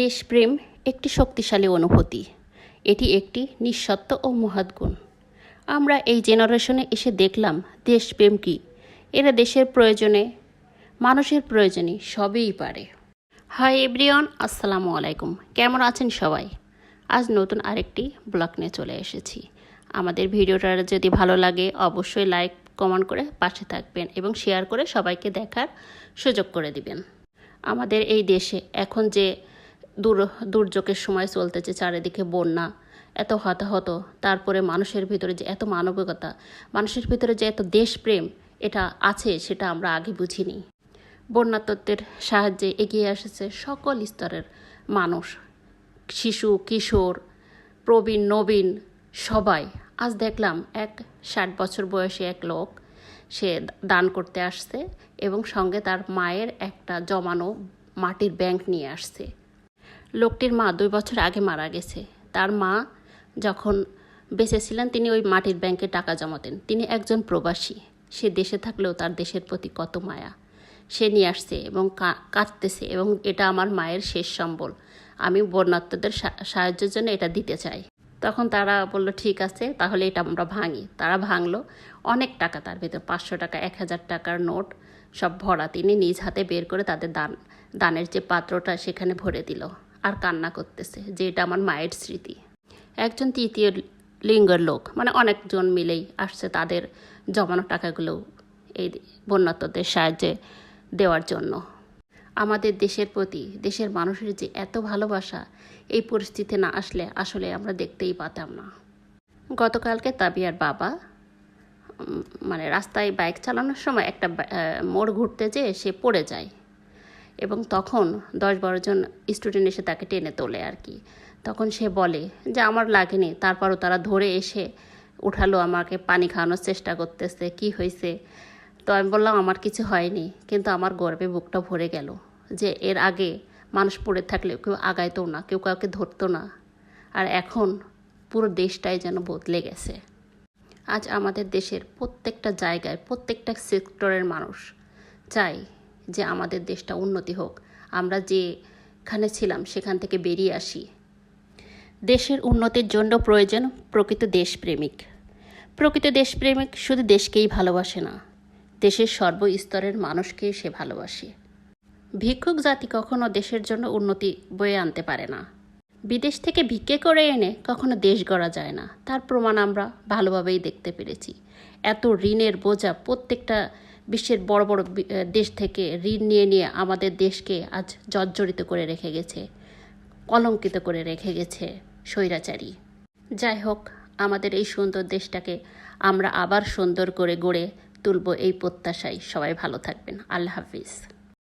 দেশপ্রেম একটি শক্তিশালী অনুভূতি। এটি একটি নিঃস্বার্থ ও মহৎ গুণ। আমরা এই জেনারেশনে এসে দেখলাম দেশপ্রেম কী। এরা দেশের প্রয়োজনে, মানুষের প্রয়োজনে সবই পারে। হাই এভরিওয়ান, আসসালামু আলাইকুম। কেমন আছেন সবাই? আজ নতুন আরেকটি ব্লগ নিয়ে চলে এসেছি। আমাদের ভিডিওটা যদি ভালো লাগে অবশ্যই লাইক কমেন্ট করে পাশে থাকবেন এবং শেয়ার করে সবাইকে দেখার সুযোগ করে দিবেন। আমাদের এই দেশে এখন যে দুর্যোগের সময় চলতেছে, চারিদিকে বন্যা, এত হতাহত, তারপরে মানুষের ভিতরে যে এত মানবিকতা, মানুষের ভিতরে যে এত দেশপ্রেম এটা আছে, সেটা আমরা আগে বুঝিনি। বন্যাতত্ত্বের সাহায্যে এগিয়ে এসেছে সকল স্তরের মানুষ, শিশু, কিশোর, প্রবীণ, নবীন সবাই। আজ দেখলাম 60 বছর বয়সী এক লোক, সে দান করতে আসছে এবং সঙ্গে তার মায়ের একটা জমানো মাটির ব্যাংক নিয়ে আসছে। লোকটির মা 2 বছর আগে মারা গেছে। তার মা যখন বেঁচে ছিলেন তিনি ওই মাটির ব্যাংকে টাকা জমাতেন। তিনি একজন প্রবাসী। সে দেশে থাকলেও তার দেশের প্রতি কত মায়া। সে নিয়ে আসছে এবং কাঁদতেছে এবং এটা আমার মায়ের শেষ সম্বল, আমি বন্যার্তদের সাহায্যের জন্য এটা দিতে চাই। তখন তারা বলল ঠিক আছে, তাহলে এটা আমরা ভাঙি। তারা ভাঙলো। অনেক টাকা তার ভিতর, 500 টাকা, 1000 টাকার নোট সব ভরা। তিনি নিজ হাতে বের করে তাদের দানের যে পাত্রটা সেখানে ভরে দিল আর কান্না করতেছে যে এটা আমার মায়ের স্মৃতি। একজন তৃতীয় লিঙ্গের লোক, মানে অনেকজন মিলেই আসছে তাদের জমানো টাকাগুলো এই বন্যার্তদের সাহায্যে দেওয়ার জন্য। আমাদের দেশের প্রতি, দেশের মানুষের যে এত ভালোবাসা, এই পরিস্থিতি না আসলে আসলে আমরা দেখতেই পাতাম না। গতকালকে তাবিয়ার বাবা মানে রাস্তায় বাইক চালানোর সময় একটা মোড় ঘুরতে যেয়ে সে পড়ে যায় এবং তখন 10-12 জন স্টুডেন্ট এসে তাকে টেনে তোলে আর কি। তখন সে বলে যে আমার লাগেনি, তারপরও তারা ধরে এসে উঠালো, আমাকে পানি খাওয়ানোর চেষ্টা করতেছে, কি হয়েছে। তো আমি বললাম আমার কিছু হয়নি, কিন্তু আমার গর্বে বুকটা ভরে গেল যে এর আগে মানুষ পড়ে থাকলে কেউ আগাইতো না, কেউ কাউকে ধরতো না, আর এখন পুরো দেশটাই যেন বদলে গেছে। আজ আমাদের দেশের প্রত্যেকটা জায়গায়, প্রত্যেকটা সেক্টরের মানুষ চাই যে আমাদের দেশটা উন্নতি হোক, আমরা যেখানে ছিলাম সেখান থেকে বেরিয়ে আসি। দেশের উন্নতির জন্য প্রয়োজন প্রকৃত দেশপ্রেমিক। প্রকৃত দেশপ্রেমিক শুধু দেশকেই ভালোবাসে না, দেশের সর্বস্তরের মানুষকেই সে ভালোবাসে। ভিক্ষুক জাতি কখনো দেশের জন্য উন্নতি বয়ে আনতে পারে না। বিদেশ থেকে ভিক্ষে করে এনে কখনো দেশ গড়া যায় না, তার প্রমাণ আমরা ভালোভাবেই দেখতে পেরেছি। এত ঋণের বোঝা প্রত্যেকটা বিশ্বের বড় বড় দেশ থেকে ঋণ নিয়ে নিয়ে আমাদের দেশকে আজ জর্জরিত করে রেখে গেছে, কলঙ্কিত করে রেখে গেছে স্বৈরাচারী। যাই হোক, আমাদের এই সুন্দর দেশটাকে আমরা আবার সুন্দর করে গড়ে তুলব এই প্রত্যাশায় সবাই ভালো থাকবেন। আল্লাহ হাফিজ।